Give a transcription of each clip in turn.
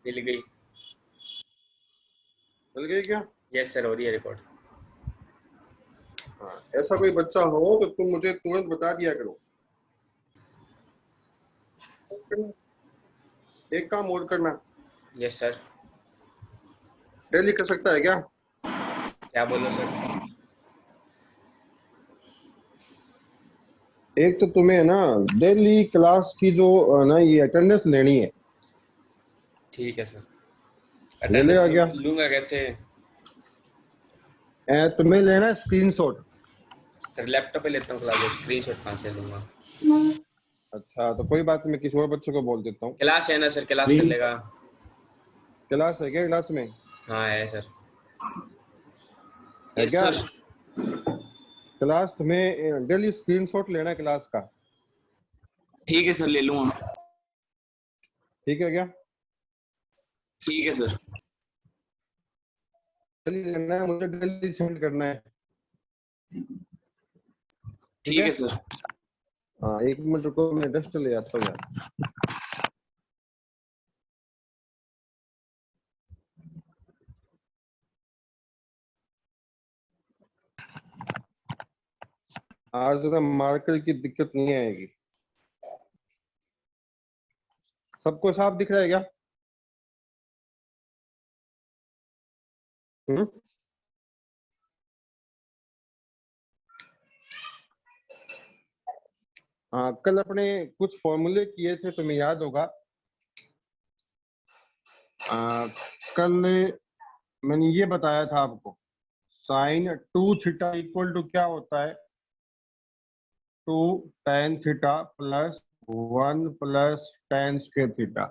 मिल गई। मिल गई क्या? यस सर, हो रही है रिकॉर्ड। हाँ, ऐसा कोई बच्चा हो तो तुम मुझे तुरंत बता दिया करो। एक काम और करना, यस सर। डेली कर सकता है क्या? क्या बोलो सर? एक तो तुम्हें ना डेली क्लास की जो ना ये अटेंडेंस लेनी है। ठीक है सर। ले अटेंडेंस लेगा क्या? लूंगा कैसे? तुम्हें लेना है स्क्रीनशॉट। सर लैपटॉप पे लेता हूँ क्लास, स्क्रीनशॉट कहाँ से लूंगा? अच्छा तो कोई बात नहीं, मैं किसी और बच्चे को बोल देता हूँ। क्लास है ना सर, क्लास कर स्क्रीन लेगा। क्लास है क्या? क्लास में हाँ है सर। है यस क्या? सर। क्लास तुम्हें डेली स्क्रीनशॉट लेना है क्लास का। ठीक है सर, ले लूंगा। ठीक है क्या? ठीक है सर। डेली लेना है, मुझे डेली सेंड करना है। ठीक ठीक है? है सर। हाँ एक मिनट रुको, मैं डस्ट ले आता हूँ यार। आज जरा मार्कर की दिक्कत नहीं आएगी। सबको साफ दिख रहा है क्या? हम्म। हाँ कल अपने कुछ फॉर्मूले किए थे, तुम्हें याद होगा। कल मैंने ये बताया था आपको, साइन 2 थीटा इक्वल टू क्या होता है? 2 tan theta plus 1 plus tan square theta.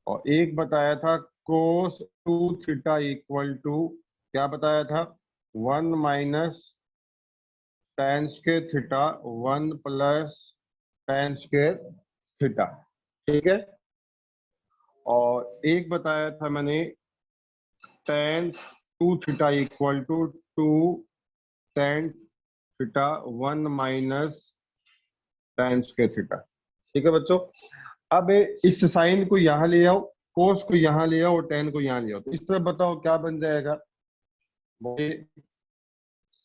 और एक बताया था cos 2 थीटा इक्वल टू क्या बताया था? 1 - tan square theta 1 + tan square theta. ठीक है? और एक बताया था मैंने tan 2 theta equal to 2 tan theta 1 - tan square theta. ठीक है बच्चों? अब इस साइन को यहाँ ले आओ, कोस को यहाँ ले आओ और tan को यहाँ ले आओ, तो इस तरह बताओ क्या बन जाएगा?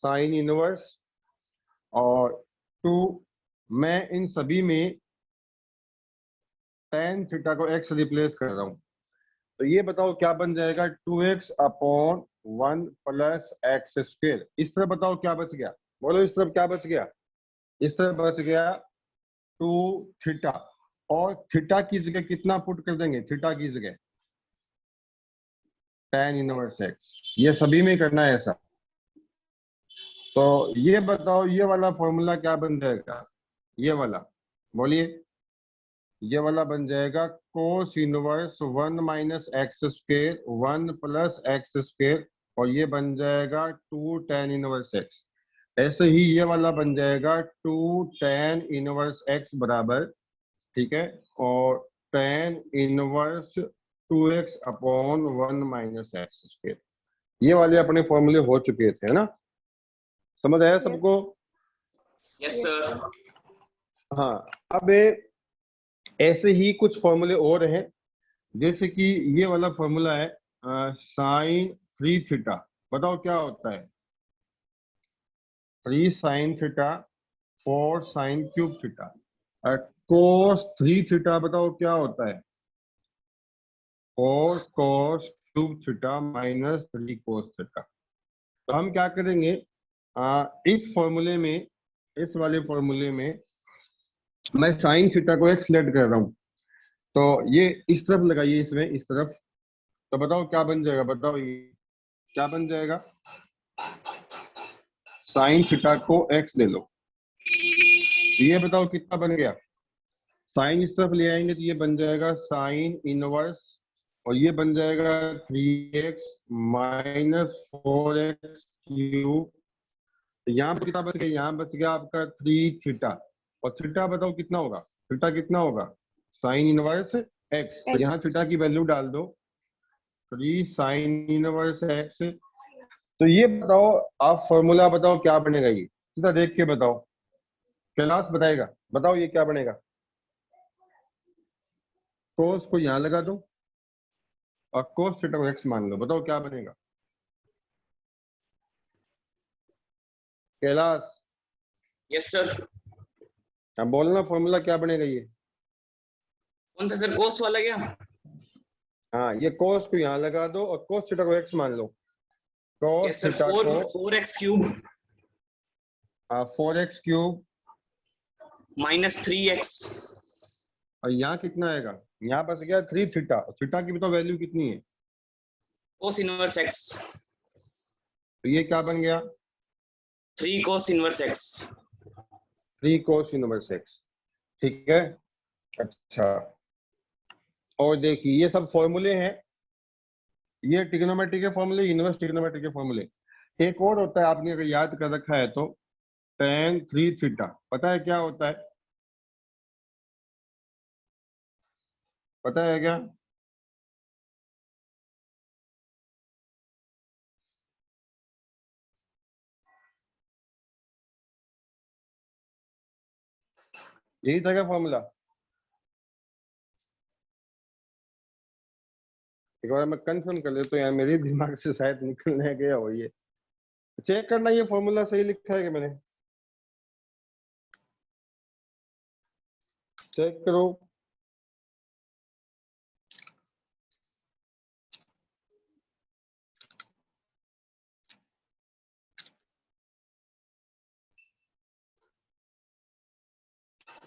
साइन इनवर्स और 2, मैं इन सभी में tan थीटा को x रिप्लेस कर रहा हूं, तो ये बताओ क्या बन जाएगा? 2x/1 + x²। इस तरह बताओ क्या बच गया? बोलो इस तरफ क्या बच गया? इस तरह बच गया 2 थीटा। और थीटा की जगह कितना पुट कर देंगे? थीटा की जगह tan इनवर्स x। ये सभी में करना है ऐसा। तो ये बताओ ये वाला फॉर्मूला क्या बन जाएगा? ये वाला बोलिए। ये वाला बन जाएगा कोस इनवर्स 1 - x², 1 + x², और ये बन जाएगा 2 tan 1x। ऐसे ही ये वाला बन जाएगा 2 tan 1x बराबर, ठीक है, और tan 1 2x/1 - x²। ये वाले अपने फॉर्मूले हो चुके थे, है ना? समझ आया सबको? Yes sir. हाँ। अब ऐसे ही कुछ फॉर्मूले और हैं, जैसे कि ये वाला फॉर्मूला है sin 3 थीटा। बताओ क्या होता है? 3 sin theta 4 sin³ theta. cos 3 theta बताओ क्या होता है? 4 cos³ थीटा -3 cos थीटा। तो हम क्या करेंगे, इस फॉर्मूले में, इस वाले फॉर्मूले में मैं sin थीटा को x लेट कर रहा हूं, तो ये इस तरफ लगाइए, इसमें इस तरफ। तो बताओ क्या बन जाएगा? बताओ ये क्या बन जाएगा? sin थीटा को x ले लो, ये बताओ कितना बन गया? साइन इस तरफ ले आएंगे तो ये बन जाएगा साइन इनवर्स, और ये बन जाएगा 3x - 4x³। यहाँ पर कितना बच गया? यहाँ बच गया आपका 3 थीटा। और थीटा बताओ कितना होगा? थीटा कितना होगा? साइन इनवर्स x, तो यहाँ थीटा की वैल्यू डाल दो, 3 sin 1x। तो ये बताओ, आप फॉर्मूला बताओ क्या बनेगा? ये सीधा देख के बताओ, कैलाश बताएगा। बताओ ये क्या बनेगा? कोस को यहाँ लगा दो और कोस थीटा को एक्स मान लो, बताओ क्या बनेगा? Kailash, yes sir. अब बोलना फॉर्मूला क्या बनेगा ये? कौन सा सर, कोस वाला क्या? हाँ, ये कोस को यहाँ लगा दो और कोस थीटा को एक्स मान लो। कोस यस सर, थीटा को 4x cube 4x cube minus 3x और यहाँ कितना आएगा? यहाँ बस गया 3 थीटा। थीटा की बताओ वैल्यू कितनी है? कोस इनवर्स x, तो ये क्या बन गया? 3 कोस इनवर्स x। 3 कोस इनवर्स एक्स। ठीक है, अच्छा। और देखिए ये सब फॉर्मूले हैं, ये ट्रिग्नोमेट्री के फॉर्मूले, इनवर्स ट्रिग्नोमेट्री के फॉर्मूले। एक और होता है, आपने अगर याद कर रखा है तो, tan 3 थीटा। पता है क्या होता है? पता है क्या? यही था क्या फॉर्मूला? एक बार मैं कंफर्म कर लेता हूँ यार, मेरे दिमाग से शायद निकलने गया हो ये। चेक करना ये फॉर्मूला सही लिखा है कि मैंने, चेक करो।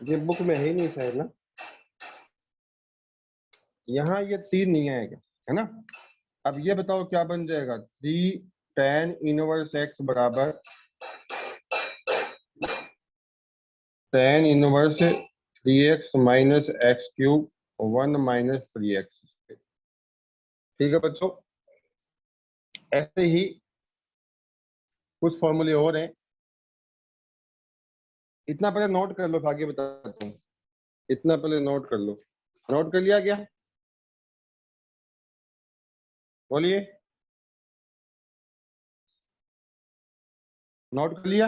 ये बुक में है ही नहीं शायद ना, यहाँ ये 3 नहीं आएगा, है ना? अब ये बताओ क्या बन जाएगा? 3 tan इनवर्स एक्स बराबर tan inverse 3x minus x cube 1 minus 3x। ठीक है बच्चों, ऐसे ही कुछ फॉर्मूले और हैं। इतना पहले नोट कर लो, फिर आगे बताता हूँ। इतना पहले नोट कर लो। नोट कर लिया क्या? बोलिए, नोट कर लिया?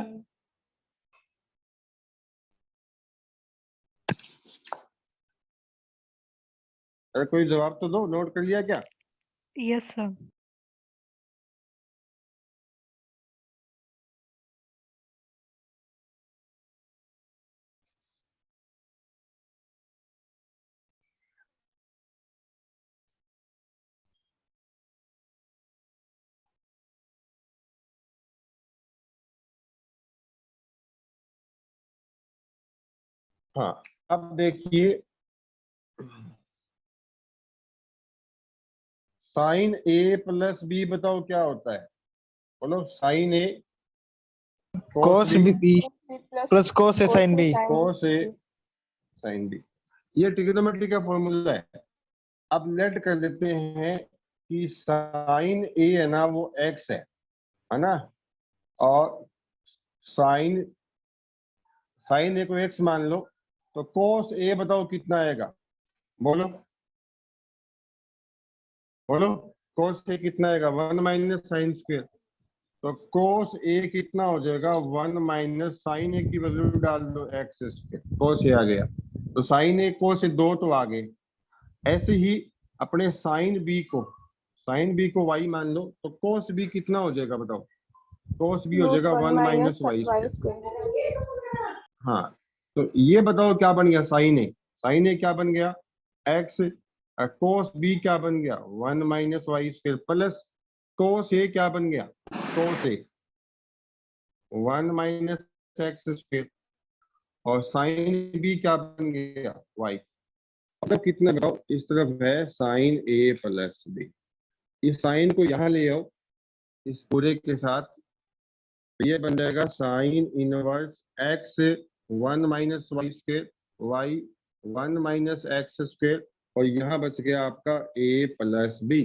अरे कोई जवाब तो दो, नोट कर लिया क्या? Yes sir. हाँ, अब देखिए साइन ए प्लस बी, बताओ क्या होता है? बोलो, sine a cos b plus cos a sin b। Cos a sine b, ये ट्रिग्नोमेट्री का फॉर्मूला है। अब लेट कर देते हैं कि साइन ए है ना वो एक्स है ना? और साइन साइन ए को एक्स मान लो, तो कोस ए बताओ कितना आएगा? बोलो बोलो, कोस ए कितना आएगा? 1 माइनस साइन स्क्वायर। तो कोस ए कितना हो जाएगा? 1 माइनस साइन ए की वैल्यू डाल दो एक्स स्क्वायर, कोस ए आ गया। तो साइन ए कोस ए 2 तो आ गए। ऐसे ही अपने साइन बी को वाई मान लो, तो कोस बी कितना हो जाएगा बताओ? कोस बी हो जाएगा 1 माइनस वाई स्क्वायर। हाँ, तो ये बताओ क्या बन गया? साइन ए क्या बन गया? एक्स। कोस बी क्या बन गया? 1 minus y square plus cos a क्या बन गया? Cos a 1 minus x square और साइन बी क्या बन गया? वाई। मतलब कितना बताओ? इस तरफ है साइन ए प्लस बी, इस साइन को यहाँ ले आओ इस पूरे के साथ, तो ये बन जाएगा sine inverse x 1 minus y square, y 1 minus x square, और यहाँ बच गया आपका a प्लस बी।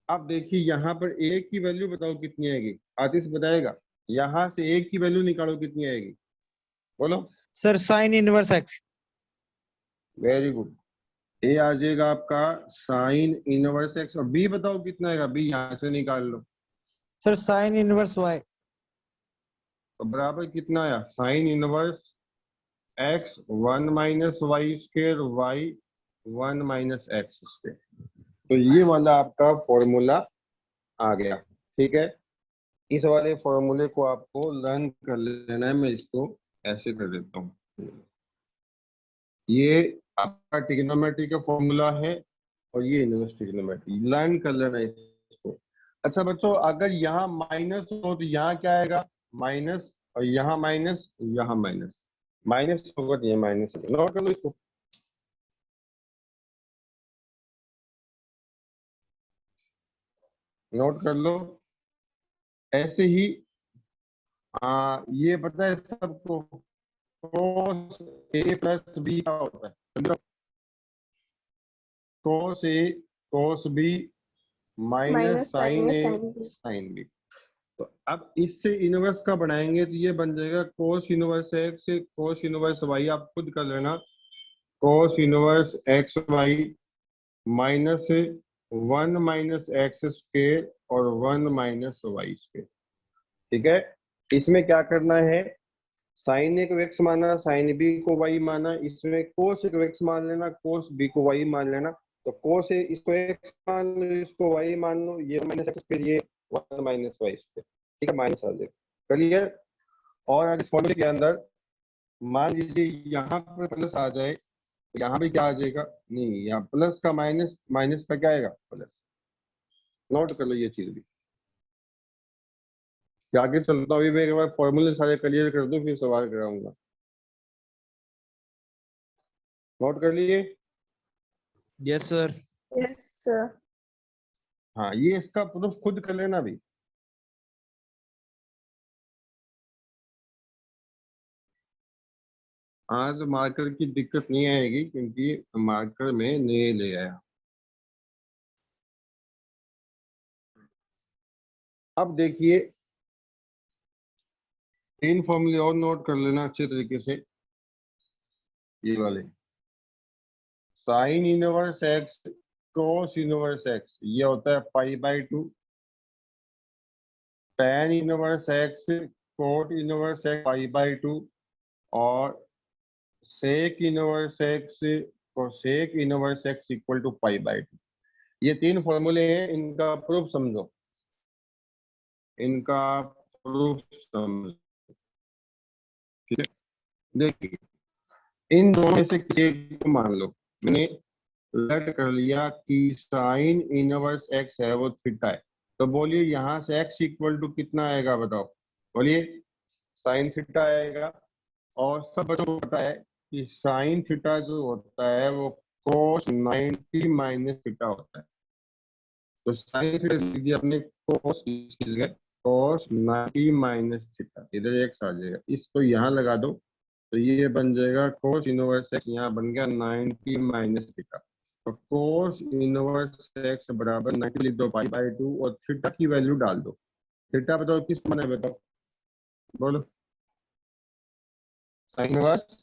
अब देखिए यहाँ पर a की वैल्यू बताओ कितनी आएगी? आतिश बताएगा। यहाँ से a की वैल्यू निकालो, कितनी आएगी? बोलो। सर sin इनवर्स x। वेरी गुड, a आ जाएगा आपका साइन इनवर्स एक्स, और b बताओ कितना आएगा? b यहाँ से निकाल लो। Sir sin inverse y। तो बराबर कितना आया? Sine inverse x 1 minus y square, y 1 minus x square. तो ये वाला आपका फॉर्मूला आ गया। ठीक है, इस वाले फॉर्मूले को आपको लर्न कर लेना है। मैं इसको ऐसे कर देता हूँ। ये आपका ट्रिग्नोमेट्री का फॉर्मूला है और ये इनवर्स ट्रिग्नोमेट्री, लर्न कर लेना है इसको। अच्छा बच्चों, अगर यहाँ माइनस हो तो यहाँ क्या आएगा? माइनस, और यहाँ माइनस, यहाँ माइनस। माइनस होगा तो ये माइनस, नोट कर लो इसको। नोट कर लो। ऐसे ही ये पता है सबको, cos a प्लस बी क्या होता है? मतलब cos a cos b minus minus sine sine में a sine b. Sine b. तो अब इससे इनवर्स का बनाएंगे तो ये बन जाएगा cos inverse x, cos inverse y, आप खुद कर लेना। cos inverse x y minus 1 minus x square और 1 माइनस वाई स्क्वायर। ठीक है, इसमें क्या करना है? साइन ए को एक्स माना, साइन बी को वाई माना, इसमें कोस ए को एक्स मान लेना, कोस बी को वाई मान लेना। तो कोस ए इसको एक्स मान लो, इसको वाई मान लो, ये माइनस एक्स, फिर ये 1 माइनस वाई स्क्वायर। ठीक है, माइनस आ जाएगा। क्लियर? और अगर इस फॉर्मूले के अंदर मान लीजिए यहाँ पे प्लस आ जाए तो यहाँ भी क्या आ जाएगा? नहीं, यहाँ प्लस का माइनस, माइनस का क्या आएगा? प्लस। नोट कर लो ये चीज भी। आगे चलता हूँ, अभी मैं एक बार फॉर्मूले सारे क्लियर कर दूं फिर सवाल कराऊंगा। नोट कर लिए? Yes, sir. Yes sir. हाँ, ये इसका प्रूफ खुद कर लेना भी। आज मार्कर की दिक्कत नहीं आएगी क्योंकि मार्कर में नए ले आया। अब देखिए, 3 फॉर्मूले और नोट कर लेना अच्छे तरीके से। ये वाले sine inverse x cos inverse x, ये होता है pi. tan inverse x cot inverse x pi. और sec inverse x cosec inverse x equal to pi. ये 3 फॉर्मूले हैं, इनका प्रूफ समझो। इनका प्रूफ समझो। ठीक है, देखिए इन दोनों में से किसी एक को मान लो। मैंने लेट कर लिया कि साइन इनवर्स एक्स है वो थीटा है। तो बोलिए यहाँ से एक्स इक्वल टू कितना आएगा? बताओ, बोलिए। साइन थीटा आएगा। और सब बच्चों को पता है कि साइन थीटा जो होता है वो कोस 90 माइनस थीटा होता है। तो साइन थीटा लिख दिया अपने, कोस की जगह कोस 90 माइनस थीटा, इधर एक्स आ जाएगा, इसको यहाँ लगा दो तो ये बन जाएगा कोस इनवर्स एक्स, यहाँ बन गया 90 माइनस थीटा। तो कोस इनवर्स एक्स बराबर 90 लिख दो पाई/2 और थीटा की वैल्यू डाल दो। थीटा बताओ किस बना है? बताओ, बोलो। साइन इनवर्स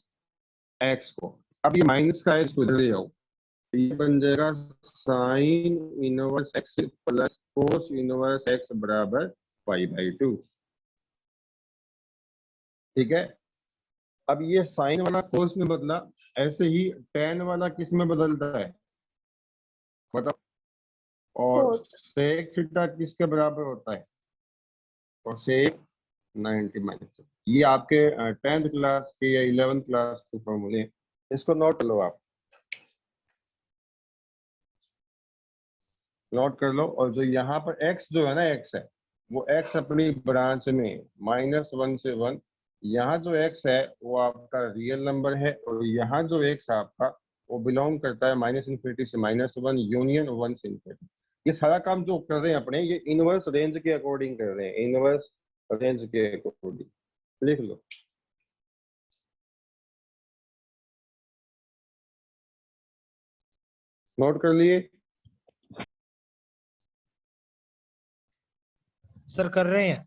एक्स को, अब ये माइनस का है, इसको इधर ले आओ तो ये बन जाएगा sine inverse x plus cos inverse x बराबर पाई/2। ठीक है, अब ये साइन वाला कोस में बदला, ऐसे ही टेन वाला किस में बदलता है? बताओ। और कोट। सेक थीटा किसके बराबर होता है? और सेक 90 माइनस। ये आपके 10th क्लास के या 11th क्लास के फॉर्मूले, इसको नोट लो आप, नोट कर लो। और जो यहाँ पर x जो है ना, x है वो x अपनी ब्रांच में -1 से 1। यहाँ जो x है वो आपका रियल नंबर है और यहाँ जो x है आपका वो बिलोंग करता है -∞ से -1 यूनियन 1 से इन्फिनिटी। ये सारा काम जो कर रहे हैं अपने, ये इनवर्स रेंज के अकॉर्डिंग कर रहे हैं, इनवर्स रेंज के अकॉर्डिंग। लिख लो। नोट कर लिए? सर कर रहे हैं।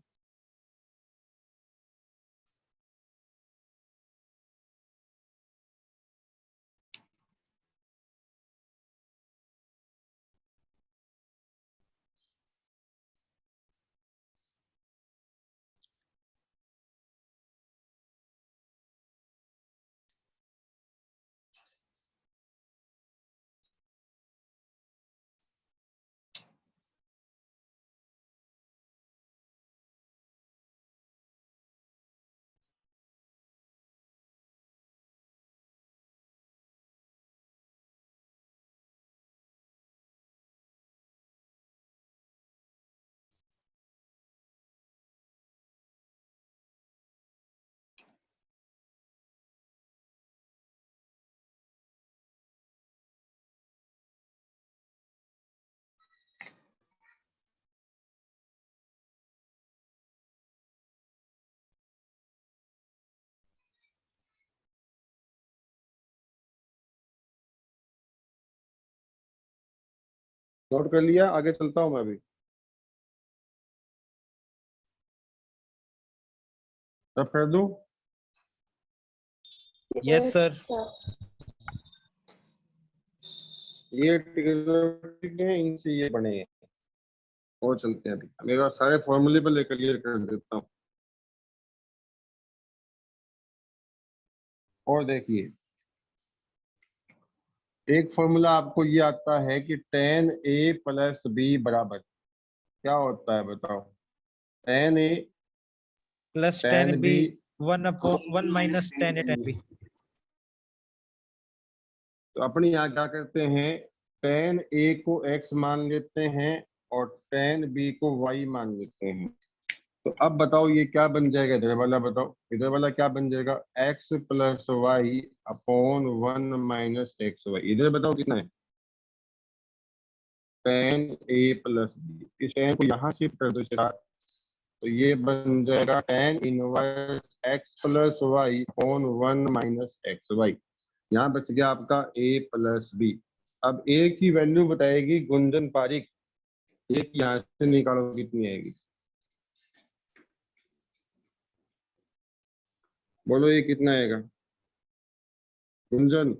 नोट कर लिया, आगे चलता हूं मैं अभी। अब कर दूं? Yes sir. ये ट्रिग्नोमेट्रिक है, इनसे ये बने हैं। और चलते हैं अभी, मेरे सारे फॉर्मूले पर लेकर क्लियर कर देता हूँ। और देखिए, एक फॉर्मूला आपको ये आता है कि tan a प्लस बी बराबर क्या होता है बताओ? tan a plus tan 10 b। B 1 minus 10 10 b. तो अपने यहाँ क्या करते हैं, tan a को x मान लेते हैं और tan b को y मान लेते हैं। तो अब बताओ ये क्या बन जाएगा? इधर वाला बताओ, इधर वाला क्या बन जाएगा? x plus y upon 1 minus x y. इधर बताओ कितना है? tan a plus b. इस tan को यहाँ शिफ्ट कर दो इसके साथ, तो ये बन जाएगा tan inverse x plus y upon 1 minus x y. यहाँ बच गया आपका a प्लस बी। अब a की वैल्यू बताएगी गुंजन पारिक। एक यहाँ से निकालो कितनी आएगी, बोलो ये कितना आएगा गुंजन?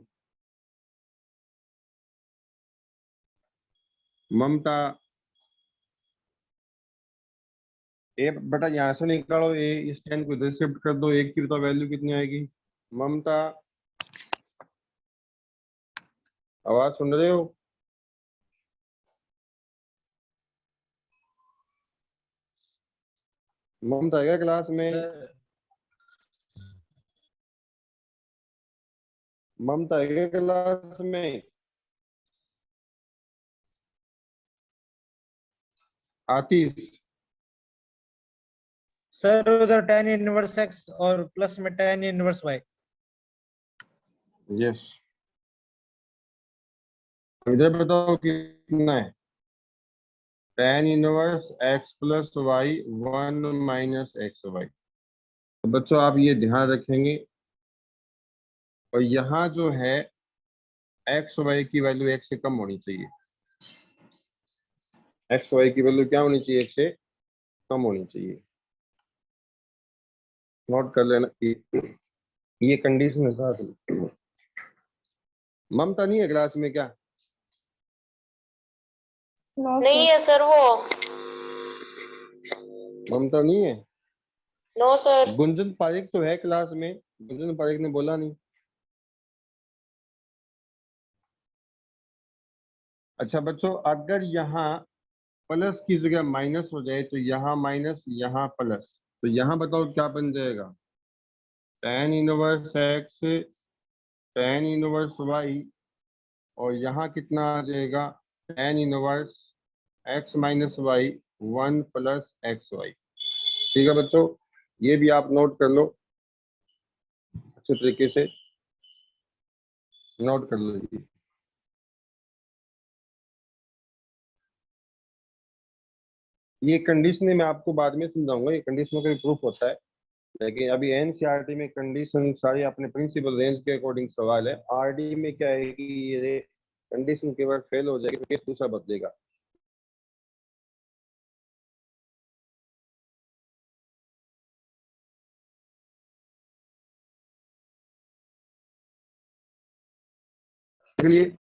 ममता, ए बेटा यहाँ से निकालो, ए इस टेन को इधर शिफ्ट कर दो, एक की बताओ वैल्यू कितनी आएगी? ममता, आवाज सुन रहे हो? ममता है क्या क्लास में? ममता है क्या क्लास में? आतिश, सर उधर tan इनवर्स x और प्लस में tan इनवर्स y। यस। इधर बताओ कितना है? tan inverse x plus y 1 minus x y. तो बच्चों आप ये ध्यान रखेंगे, और यहाँ जो है एक्स वाई की वैल्यू एक से कम होनी चाहिए। एक्स वाई की वैल्यू क्या होनी चाहिए? एक से कम होनी चाहिए। नोट कर लेना कि ये कंडीशन है साथ। ममता नहीं है क्लास में क्या? नहीं है सर वो। ममता नहीं है? No sir. गुंजन पारिक तो है क्लास में, गुंजन पारिक ने बोला नहीं। अच्छा बच्चों, अगर यहाँ प्लस की जगह माइनस हो जाए तो यहाँ माइनस यहाँ प्लस, तो यहाँ बताओ क्या बन जाएगा? tan inverse x tan inverse y, और यहाँ कितना आ जाएगा? tan inverse x minus y 1 plus x y. ठीक है बच्चों, ये भी आप नोट कर लो, अच्छे तरीके से नोट कर लीजिए। ये कंडीशन मैं आपको बाद में समझाऊंगा, ये कंडीशन का प्रूफ होता है, लेकिन अभी एनसीईआरटी में कंडीशन सारे अपने प्रिंसिपल रेंज के अकॉर्डिंग सवाल है। आरडी में क्या है कि ये कंडीशन के बाद फेल हो जाएगी तो केस दूसरा बदलेगा। चलिए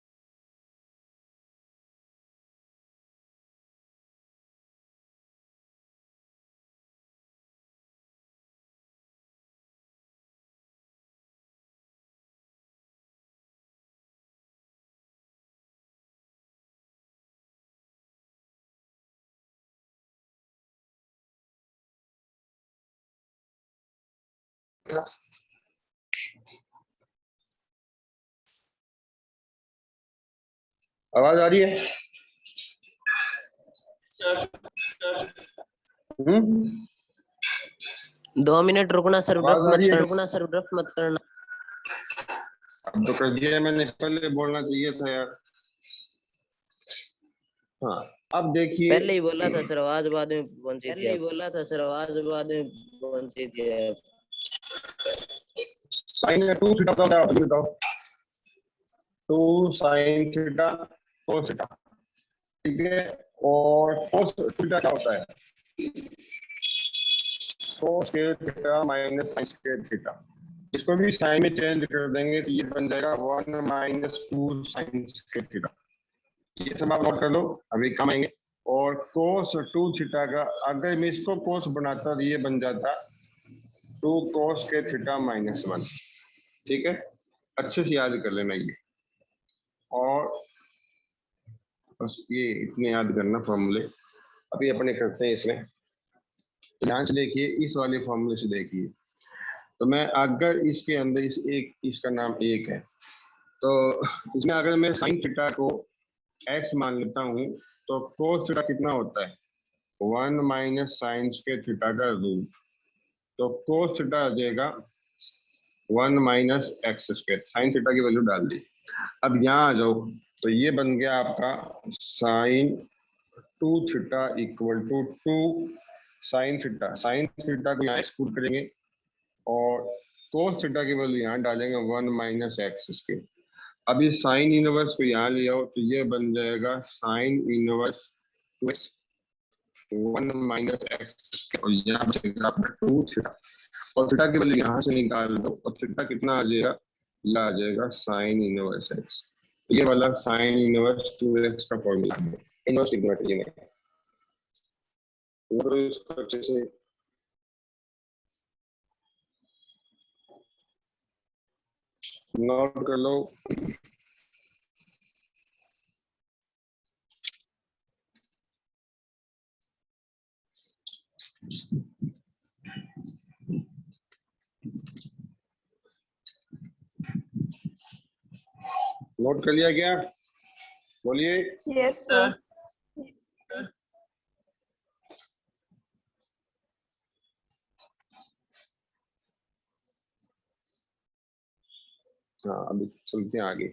आवाज आ रही है? हम्म, 2 मिनट रुकना सर, आवाज आ रही है? रुकना सर, ब्रफ मत करना। अब तो कर दिया मैंने, पहले बोलना चाहिए था यार। हाँ, अब देखिए, पहले ही बोला था सर, आवाज बाद में पहुंची थी। पहले ही बोला था सर, आवाज बाद में पहुंची थी। साइन 2 थीटा बताओ, अभी बताओ। 2 साइन थीटा cos थीटा, ठीक है। और cos थीटा क्या होता है? cos square theta minus sin square theta. इसको भी साइन में चेंज कर देंगे तो ये बन जाएगा 1 माइनस 2 sin स्क्वायर थीटा। ये सब आप नोट कर लो, अभी काम आएंगे। और cos 2 थीटा का अगर मैं इसको cos बनाता तो ये बन जाता 2 cos के थीटा माइनस 1। ठीक है, अच्छे से याद कर लेना ये। और बस ये इतने याद करना फॉर्मूले। अभी अपने करते हैं इसमें, ध्यान से देखिए, इस वाले फॉर्मूले से देखिए। तो मैं अगर इसके अंदर इस एक, इसका नाम एक है, तो इसमें अगर मैं साइन थीटा को x मान लेता हूँ तो cos थीटा कितना होता है? 1 माइनस साइन स्क्वायर थीटा का रूट। तो cos थीटा आ जाएगा 1 minus x square. Sine theta की वैल्यू डाल दी। अब यहाँ आ जाओ, तो ये बन गया आपका sine 2 theta equal to 2 sine theta. Sine theta को यहाँ एक्सक्लूड करेंगे और cos थीटा की वैल्यू यहाँ डालेंगे 1 माइनस एक्स स्क्वायर। अब ये साइन इनवर्स को यहाँ ले आओ तो ये बन जाएगा साइन इनवर्स 1 माइनस एक्स और यहाँ बचेगा आपका 2 थीटा। और थीटा की वैल्यू यहाँ से निकाल दो और थीटा कितना आ जाएगा? ये आ जाएगा साइन इनवर्स एक्स। ये वाला साइन इनवर्स 2x का फॉर्मूला है। इनवर्स लिखना चाहिए मैं और इसको अच्छे से नोट कर लो। नोट कर लिया क्या? बोलिए। Yes sir. हाँ, अभी चलते हैं आगे।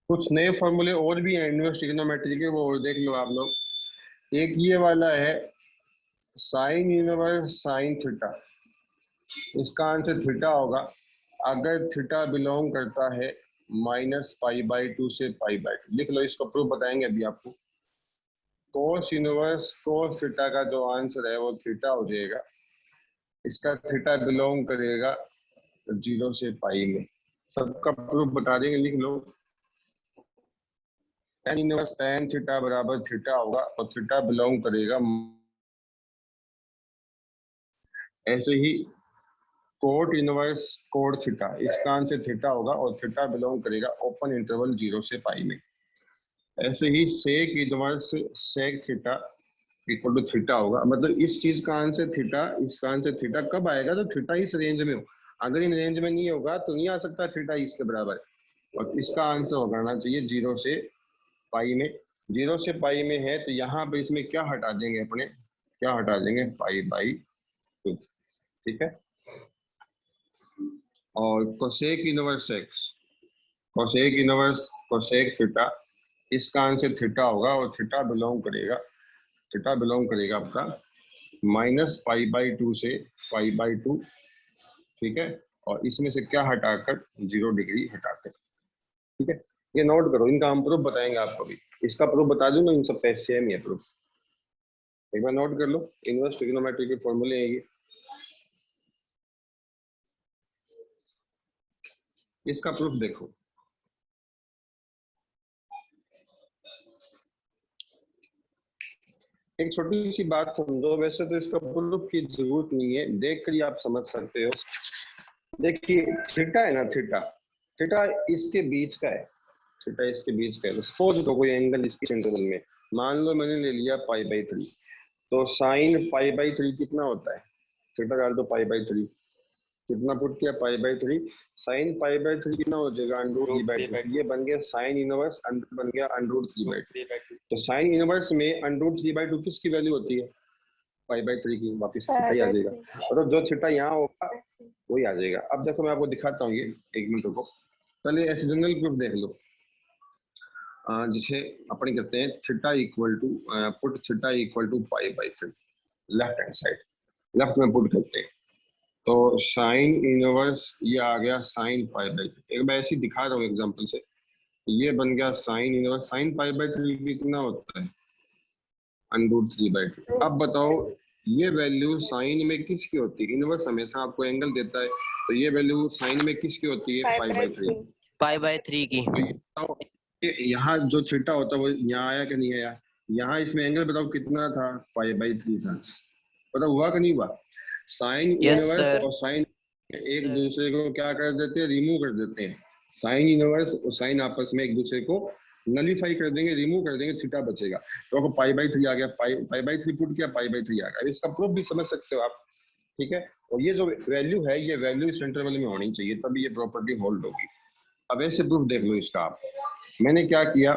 कुछ नए फॉर्मूले और भी हैं इनवर्स ट्रिग्नोमेट्री के, वो और देख लो आप लोग। एक ये वाला है साइन इनवर्स साइन थीटा। इसका आंसर थीटा होगा अगर थीटा बिलोंग करता है -π/2 से π/2। लिख लो, इसको प्रूफ बताएंगे अभी आपको। cos इनवर्स cos थीटा का जो आंसर है वो थीटा हो जाएगा। इसका थीटा बिलोंग करेगा 0 से पाई में। सबका प्रूफ बता देंगे, लिख लो। tan इनवर्स tan थीटा बराबर थीटा होगा और थीटा बिलोंग करेगा। ऐसे ही कोट इनवर्स कोट थीटा, इसका आंसर थीटा होगा और थीटा बिलोंग करेगा ओपन इंटरवल 0 से पाई में। ऐसे ही sec inverse sec theta equal to theta होगा। मतलब इस चीज का आंसर थीटा, इसका आंसर थीटा कब आएगा? तो थीटा इस रेंज में हो। अगर इन रेंज में नहीं होगा तो नहीं आ सकता थीटा इसके बराबर। और इसका आंसर होना चाहिए 0 से पाई में। 0 से पाई में है तो यहाँ पे इसमें क्या हटा देंगे अपने? क्या हटा देंगे? π/2। ठीक है। और cosec inverse x, cosec inverse cosec theta, इसका आंसर थीटा होगा और थीटा बिलोंग करेगा आपका -π/2 से π/2। ठीक है। और इसमें से क्या हटाकर? 0 डिग्री हटाकर। ठीक है, ये नोट करो। इनका हम प्रूफ बताएंगे आपको भी। इसका प्रूफ बता दूंगा, इन सब पे सेम ही है प्रूफ। एक बार नोट कर लो, इनवर्स ट्रिग्नोमेट्री के फॉर्मूले हैं ये। इसका प्रूफ देखो। एक छोटी सी बात समझो, वैसे तो इसका प्रूफ की जरूरत नहीं है, देख कर ही आप समझ सकते हो। देखिए थीटा है ना, थीटा इसके बीच का है। थीटा इसके बीच का है। सपोज तो कोई एंगल इसके इंटरवल में, मान लो मैंने ले लिया π/3, तो साइन π/3 कितना होता है? थीटा डाल दो π/3, कितना पुट किया? π/3। साइन π/3 कितना हो जाएगा? √3/2। ये बन गया साइन इनवर्स, बन गया √3/2। तो साइन इनवर्स में √3/2 किसकी वैल्यू होती है? π/3 की। वापिस थीटा ही आ जाएगा, मतलब जो थीटा यहाँ होगा वही आ जाएगा। अब देखो मैं आपको दिखाता हूँ ये, एक मिनट रुको। पहले ऐसे जनरल प्रूफ देख लो, जिसे अपन कहते हैं theta equal to, put theta equal to π/3 left hand side, left में पुट करते हैं। तो साइन इनवर्स ये आ गया साइन π/3। एक मैं ऐसे दिखा रहा हूँ एग्जांपल से। ये बन गया sine inverse, sine pi by 3 कितना होता है, √3/2। अब बताओ ये वैल्यू साइन में किसकी होती है, इनवर्स हमेशा आपको एंगल देता है, तो ये वैल्यू साइन में किसकी होती है, π/3। π/3 की। तो ये बताओ यहाँ जो थीटा होता है वो यहाँ आया कि नहीं आया, यहाँ इसमें एंगल बताओ कितना था, π/3 था, पता हुआ कि नहीं हुआ। Sine Yes, inverse sir. और साइन एक दूसरे को क्या कर देते हैं, रिमूव कर देते हैं। साइन इनवर्स और साइन आपस में एक दूसरे को नलीफाई कर देंगे, रिमूव कर देंगे, थीटा बचेगा। तो आपको π/3 आ गया, π/3 पुट किया, π/3 आ गया। इसका प्रूफ भी समझ सकते हो आप, ठीक है। और ये जो वैल्यू है, ये वैल्यू इस इंटरवल में होनी चाहिए, तभी ये प्रॉपर्टी होल्ड होगी। अब ऐसे प्रूफ देख लो इसका आप। मैंने क्या किया,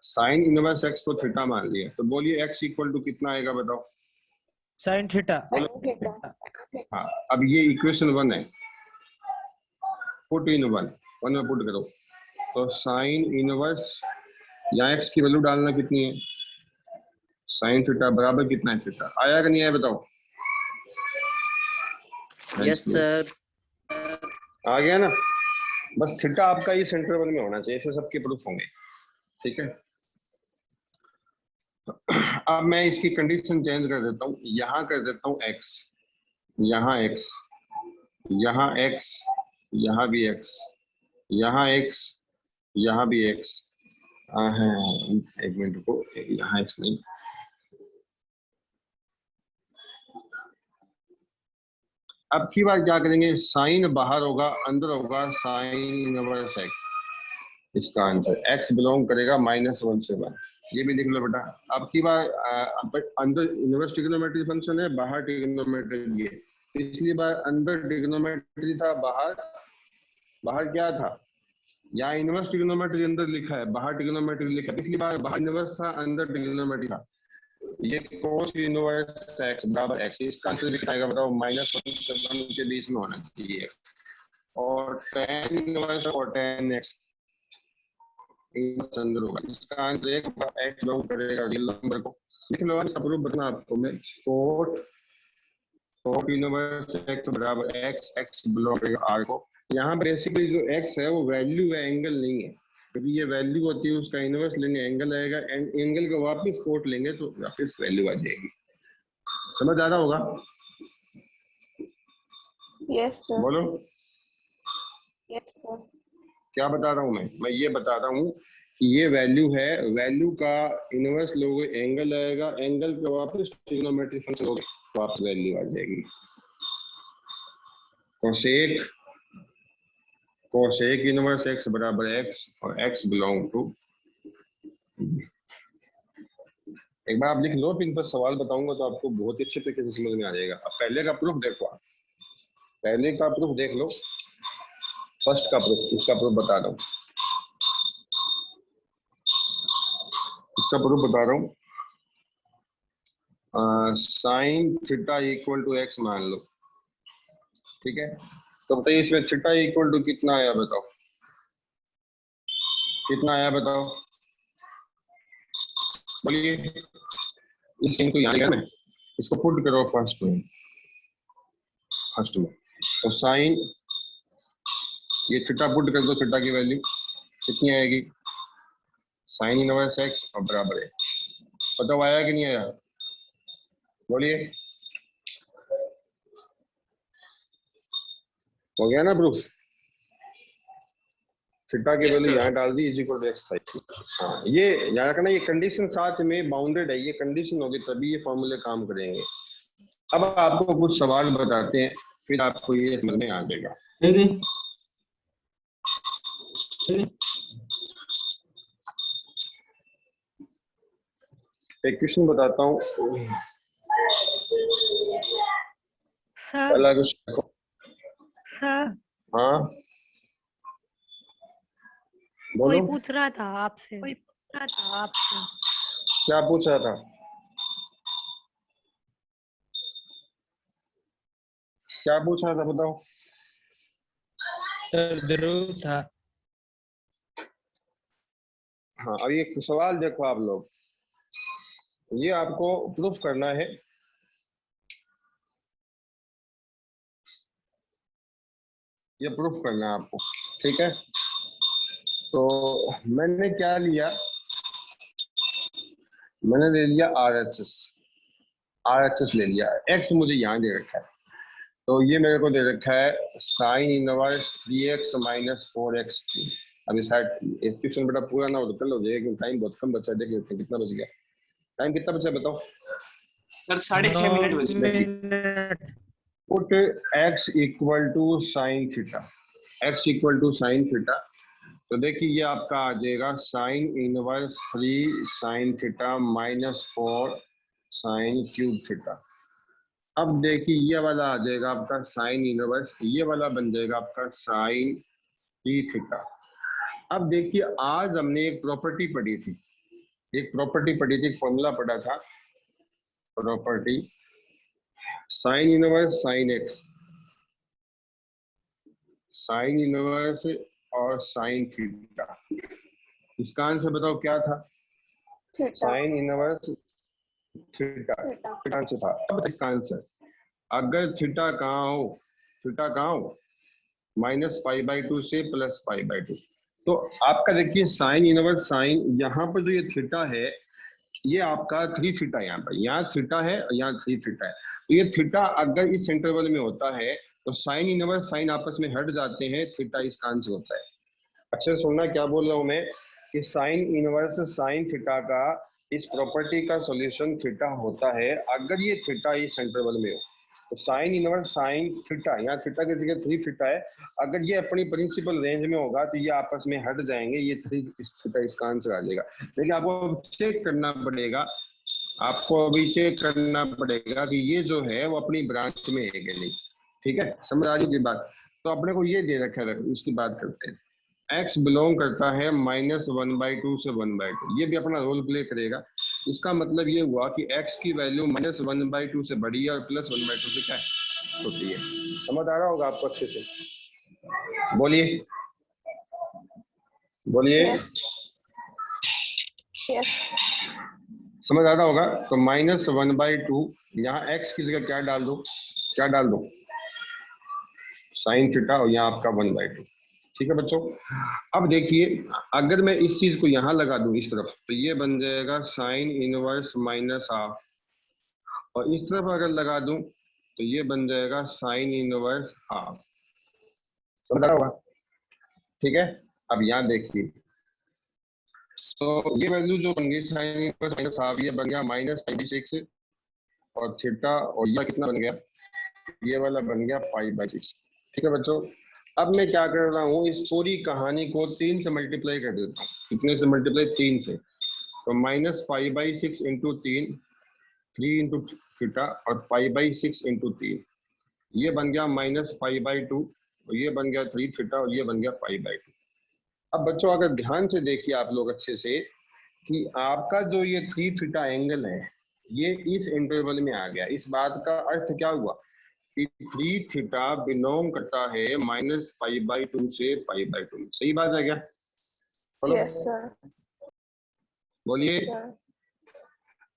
साइन इनवर्स x को थीटा मान लिया, तो बोलिए x इक्वल टू कितना आएगा बताओ, sin theta. हाँ। अब ये इक्वेशन 1 है, पुट इन 1 में पुट करो, तो साइन इनवर्स, यहाँ x की वैल्यू डालना कितनी है, साइन थीटा बराबर कितना है थीटा, आया कि नहीं आया बताओ। Yes sir. आ गया ना, बस थीटा आपका इस इंटरवल में होना चाहिए, ऐसे सबके प्रूफ होंगे, ठीक है। अब मैं इसकी कंडीशन चेंज कर देता हूँ, यहाँ कर देता हूँ x, यहाँ x, यहाँ x, यहाँ भी x, यहाँ x, यहाँ भी x, एक मिनट रुको, यहाँ x नहीं, अब की बार क्या करेंगे, साइन बाहर होगा अंदर होगा, साइन इनवर्स x, इसका आंसर x बिलोंग करेगा -1 से 1, ये भी लिख लो बेटा। अब की बार अंदर इनवर्स ट्रिग्नोमेट्री फंक्शन है, बाहर ट्रिग्नोमेट्री, ये पिछली बार अंदर ट्रिग्नोमेट्री था, बाहर क्या था, यहाँ इनवर्स ट्रिग्नोमेट्री अंदर लिखा है, बाहर ट्रिग्नोमेट्री लिखा है, पिछली बार बाहर इनवर्स था अंदर ट्रिग्नोमेट्री था। ये cos इनवर्स x बराबर x, इसका आंसर भी आएगा बताओ, -1 से 1 के बीच में होना चाहिए। और tan इनवर्स और tan x अंदर होगा, इसका आंसर एक x बिलोंग करेगा रियल नंबर को। लिख लो, इसका प्रूफ बताना आपको मैं, cot इनवर्स x बराबर x बिलोंग करेगा r को। यहाँ बेसिकली जो x है वो वैल्यू है, एंगल नहीं है, क्योंकि ये वैल्यू होती है, उसका इनवर्स लेंगे एंगल आएगा, एंगल को वापस कोट लेंगे तो वापस वैल्यू आ जाएगी। समझ आ रहा होगा? Yes sir. बोलो। Yes sir. क्या बता रहा हूँ मैं ये बता रहा हूँ कि ये वैल्यू है, वैल्यू का इनवर्स लोगे एंगल आएगा, एंगल के वापस ट्रिग्नोमेट्री फंक्शन लोगे वापस वैल्यू आ जाएगी। कोसेक इनवर्स x बराबर x और x बिलोंग टू, एक बार आप लिख लो, फिर इन पर सवाल बताऊंगा तो आपको बहुत अच्छे तरीके से समझ में आ जाएगा। अब पहले का प्रूफ देखो, आप पहले का प्रूफ देख लो, फर्स्ट का प्रूफ, इसका प्रूफ बता रहा हूँ, इसका प्रूफ बता रहा हूँ। Sine theta equal to x मान लो, ठीक है। तो बताइए इसमें थीटा इक्वल टू कितना आया बताओ, कितना आया बताओ, बोलिए। इस को यहाँ लिखा है, इसको पुट करो फर्स्ट में, तो साइन, ये थीटा पुट कर दो, थीटा की वैल्यू कितनी आएगी, साइन इनवर्स x और बराबर है, बताओ आया कि नहीं आया, बोलिए। हो गया ना प्रूफ, थीटा की Yes, वैल्यू sir. यहाँ डाल दी, इक्वल टू x था। हाँ, ये याद रखना, ये कंडीशन साथ में बाउंडेड है, ये कंडीशन होगी तभी ये फॉर्मूले काम करेंगे। अब आपको कुछ सवाल बताते हैं, फिर आपको ये समझ में आ जाएगा। एक क्वेश्चन बताता हूँ, सर पहला क्वेश्चन। सर हाँ कोई बोलो, पूछ रहा था आपसे। क्या पूछ रहा था, क्या पूछ रहा था बताओ। सर ध्रुव था। हाँ, अब ये सवाल देखो आप लोग, ये आपको प्रूफ करना है ये प्रूफ करना है आपको, ठीक है। तो मैंने क्या लिया, मैंने ले लिया RHS ले लिया। एक्स मुझे यहाँ दे रखा है, तो ये मेरे को दे रखा है sine inverse 3x minus 4x3। अभी शायद इस क्वेश्चन बेटा पूरा ना हो तो कल हो जाएगा, क्योंकि टाइम बहुत कम बचा है। देख लेते हैं कितना बच गया, टाइम कितना बचा बताओ सर 6.5 मिनट बचे। Minute. Put x equal to sine theta, x equal to sine theta. तो देखिए ये आपका आ जाएगा sine inverse 3 sine theta minus 4 sine cube theta. अब देखिए ये वाला आ जाएगा आपका साइन इनवर्स, ये वाला बन जाएगा आपका साइन ई थीटा। अब देखिए आज हमने एक प्रॉपर्टी पढ़ी थी, फॉर्मूला पढ़ा था, property sine inverse sine x, sine inverse और साइन थीटा। इसका आंसर बताओ क्या था? Theta sine inverse theta answer था। अब इसका आंसर अगर थीटा कहाँ हो, माइनस π/2 से प्लस π/2। तो आपका देखिए साइन इनवर्स साइन, यहाँ पर जो ये थीटा है ये आपका 3 थीटा, यहाँ थीटा है और यहाँ 3 थीटा है। तो ये थीटा अगर इस इंटरवल में होता है तो साइन इनवर्स साइन आपस में हट जाते हैं, थीटा इसका आंसर होता है। अच्छा सुनना क्या बोल रहा हूँ मैं, कि साइन इनवर्स साइन थीटा का इस प्रॉपर्टी का सॉल्यूशन थीटा होता है अगर ये थीटा इस इंटरवल में हो। तो साइन इनवर्स साइन थीटा, यहाँ थीटा की जगह 3 थीटा है, अगर ये अपनी प्रिंसिपल रेंज में होगा तो ये आपस में हट जाएंगे, ये 3 थीटा इसका आंसर आ जाएगा। लेकिन आपको चेक करना पड़ेगा, कि ये जो है वो अपनी ब्रांच में है कि नहीं। ठीक है, समझ आ रही बात? तो अपने को ये दे रखा है, इसकी बात करते हैं। x बिलोंग करता है -1/2 से 1/2, ये भी अपना रोल प्ले करेगा। इसका मतलब ये हुआ कि x की वैल्यू -1/2 से बड़ी है और +1/2 से क्या होती है। समझ आ रहा होगा आपको अच्छे से? बोलिए यस समझ आ रहा होगा? तो -1/2 यहाँ x की जगह क्या डाल दो साइन थीटा, और यहाँ आपका 1/2। ठीक है बच्चों, अब देखिए अगर मैं इस चीज को यहाँ लगा दूं इस तरफ, तो ये बन जाएगा साइन इनवर्स -1/2, और इस तरफ अगर लगा दूं तो ये बन जाएगा साइन इनवर्स 1/2। समझ रहा होगा? ठीक है, अब यहाँ देखिए, तो ये वैल्यू जो बन गई साइन इनवर्स -1/2, ये बन गया -π/6, और थीटा और यह कितना बन गया, ये वाला बन गया π/6। ठीक है बच्चों, अब मैं क्या कर रहा हूँ, इस पूरी कहानी को 3 से मल्टीप्लाई कर देता हूँ। कितने से मल्टीप्लाई? 3 से। तो -π/6 इंटू 3, 3 इंटू थीटा, और π/6 इंटू 3, ये बन गया -π/2, और ये बन गया 3 थीटा, और ये बन गया π/2। अब बच्चों अगर ध्यान से देखिए आप लोग अच्छे से, कि आपका जो ये 3 थीटा एंगल है ये इस इंटरवल में आ गया। इस बात का अर्थ क्या हुआ कि 3 थीटा बिलोंग करता है -π/2 से π/2। सही बात है क्या? यस सर बोलिए।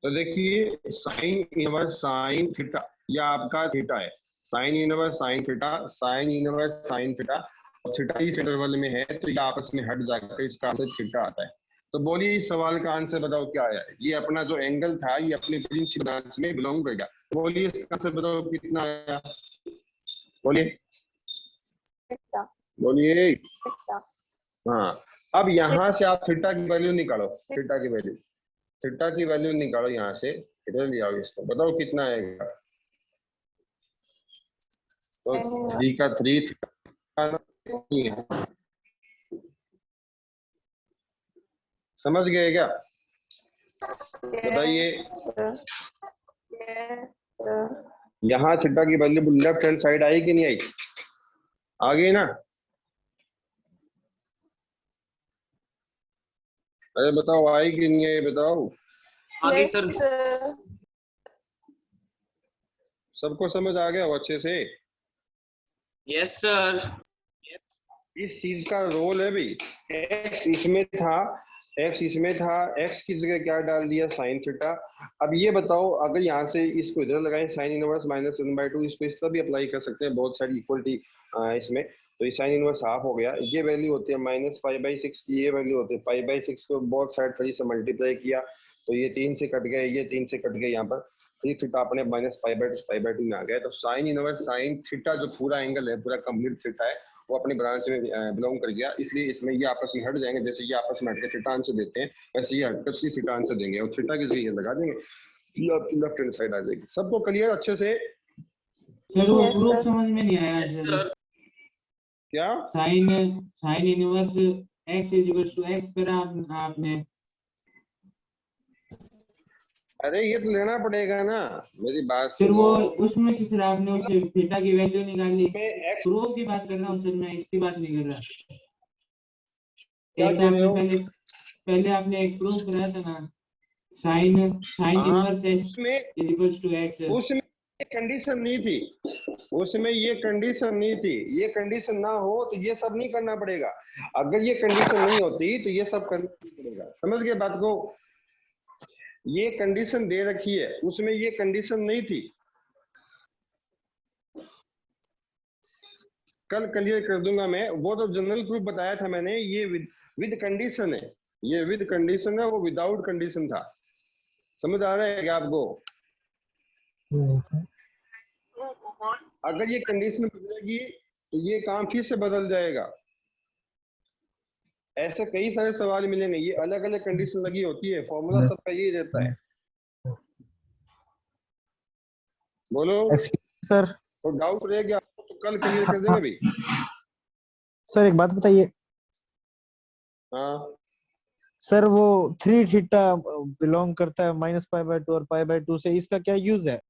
तो देखिए साइन इनवर्स साइन थीटा, यह आपका थीटा है, sine inverse sine theta, sine inverse sine theta, और थीटा इस इंटरवल में है, तो ये आपस में हट जाकर इसका आंसर थीटा आता है। तो बोलिए इस सवाल का आंसर बताओ क्या आया? ये अपना जो एंगल था ये अपनी प्रिंसिपल ब्रांच में बिलोंग करेगा। बोलिए इसका आंसर बताओ कितना आया? बोलिए। हाँ, अब यहाँ से आप थीटा की वैल्यू निकालो, थीटा की वैल्यू निकालो यहाँ से, इधर ले आओ इसको, बताओ कितना आएगा? तो 3 का 3 थीटा, समझ गए क्या? बताइए। यहाँ थीटा की value left hand side I कि नहीं आई? आ गई ना? अरे बताओ आई कि नहीं आई, बताओ। आगे सर। सबको समझ आ गया वो अच्छे से? Yes sir. इस चीज का रोल है भाई, एक्स इसमें था, एक्स की जगह क्या डाल दिया? Sine theta. अब ये बताओ अगर यहाँ से इसको इधर लगाएं, साइन इनवर्स -1/2, इसको इस तरह भी अप्लाई कर सकते हैं, बहुत सारी इक्वलिटी इसमें। तो ये साइन इनवर्स हाफ हो गया। ये वैल्यू होती है -π/6 की, ये वैल्यू होती है π/6 को बोथ साइड 3 से मल्टीप्लाई किया तो ये 3 से कट गए, ये 3 से कट गए, यहाँ पर 3 थीटा अपने -π/2 में आ गया। तो साइन इनवर्स साइन थीटा जो पूरा एंगल है, पूरा कंप्लीट थीटा है, वो अपनी ब्रांच में बिलोंग कर गया, इसलिए इसमें ये आपस में हट जाएंगे। जैसे ये आपस में हटकर थीटा आंसर देते हैं, वैसे ये हटकर थीटा आंसर देंगे और थीटा की जगह लगा देंगे, ये आपकी लेफ्ट हैंड साइड आ जाएगी। सबको क्लियर अच्छे से? सर वो Yes, प्रूफ sir. समझ में नहीं आया यस सर। सर क्या? Sine inverse x equal to x करा आपने। अरे ये तो लेना पड़ेगा ना, मेरी बात फिर वो सुनो। उसमें से फिर आपने उसे थीटा की वैल्यू निकाली। इसमें x प्रूफ की बात कर रहा हूँ सर, मैं इसकी बात नहीं कर रहा। क्या एक कह रहे आपने हो? पहले आपने एक प्रूफ कराया था ना, साइन हाँ, इनवर्स x उसमें इक्वल टू x। उसमें ये कंडीशन नहीं थी, उसमें ये कंडीशन नहीं थी। ये कंडीशन ना हो तो ये सब नहीं करना पड़ेगा। अगर ये कंडीशन नहीं होती तो ये सब करना नहीं पड़ेगा। समझ गए बात को? ये कंडीशन दे रखी है, उसमें ये कंडीशन नहीं थी। कल क्लियर कर दूंगा मैं। वो तो जनरल प्रूफ बताया था मैंने, ये विद कंडीशन है, ये विद कंडीशन है, वो विदाउट कंडीशन था। समझ आ रहा है क्या आपको? अगर ये कंडीशन बदलेगी तो ये काम फिर से बदल जाएगा। ऐसे कई सारे सवाल मिलेंगे, ये अलग अलग कंडीशन लगी होती है, फॉर्मूला सबका यही रहता है। बोलो, सर तो डाउट रह गया तो कल क्लियर कर देंगे भाई। सर एक बात बताइए हाँ, सर, वो 3 थीटा बिलोंग करता है -π/2 और π/2 से, इसका क्या यूज है?